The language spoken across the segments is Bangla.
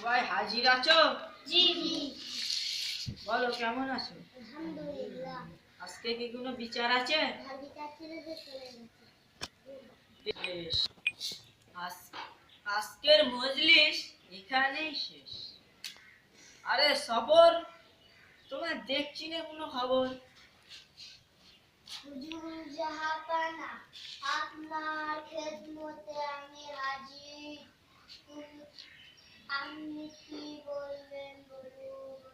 সবাই হাজির আছো? জি জি। বলো কেমন আছো? আলহামদুলিল্লাহ। আজকে কি কোনো বিচার আছে? বিচার ছিল যে চলে গেছে। বেশ, আজকের মজলিস এখানেই শেষ। আরে সবর, তোমার দেখছি না কোনো খবর। হুজুর জাহাপানা, আপনার খেদমতে আমি হাজির। আপনি কি বলবেন বলুন।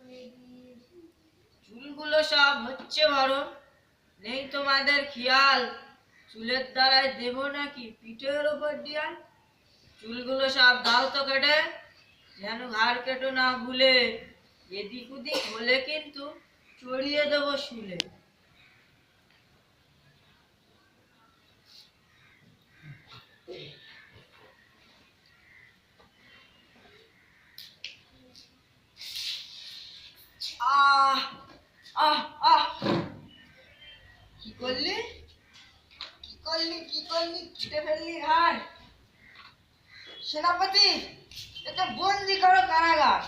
চুলগুলো সব হচ্ছে বড়, নেই তোমাদের খেয়াল। চুলের দ্বারাই দেব নাকি পিঠের ওপর দিয়াল? চুলগুলো সব দাও তো কেটে, যেন ঘাড় কেটো না ভুলে। এদিক ওদিক হলে কিন্তু চড়িয়ে দেবো শুলে। আহ আহ আহ কি করলি কি করলি কি করলি, কেটে ফেললি ঘাড়? সেনাপতি, এটা বন্দি করো কারাগার।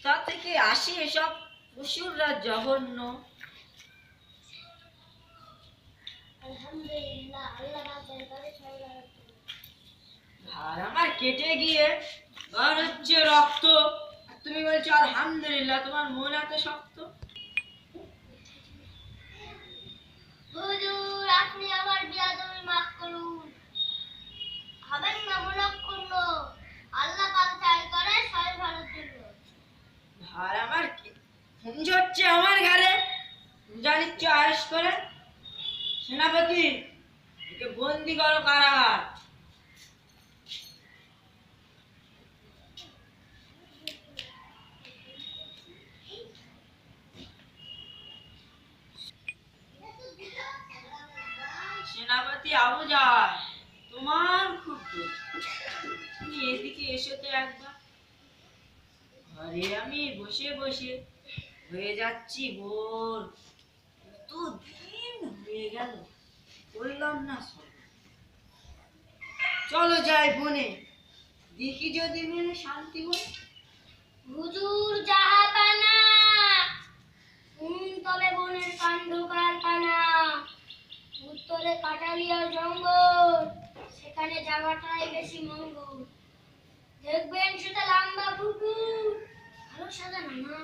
তা থেকে আসি এসব পশুররা জঘন্য। আলহামদুলিল্লাহ, আল্লাহ রাব্বুল আলামিন। আর আমার কেটে গিয়ে আর হচ্ছে রক্ত, আর তুমি বলছো আলহামদুলিল্লাহ, তোমার মন এত শক্ত? হুজুর, আপনি আমার বিয়াদবি মাফ করুন। হবেন না মনক্ষুণ্ণ। আল্লাহ পাক চাই করে সবাই ভালো ছিল। আর আমার খুন ঝরছে আমার ঘরে, জানিচ্ছ আয়েস করে। সেনাপতি, একে বন্দি করো কারাগার। সেনাপতি আবু জাহেল, তোমার খুব দোষ। তুমি এদিকে এসো তো একবার। ঘরে আমি বসে বসে হয়ে যাচ্ছি বোর। কত দিন হয়ে গেল বললাম না সব। চলো যাই বনে, দেখি যদি মেনে শান্তি হয়। হুজুর জাহাপানা, তবে বনের কাণ্ড কারখানা। উত্তরে কাটালিয়া জঙ্গল, সেখানে যাওয়াটাই বেশি মঙ্গল। দেখবেন সেটা লম্বা পুকুর, ভালো সাজানো না।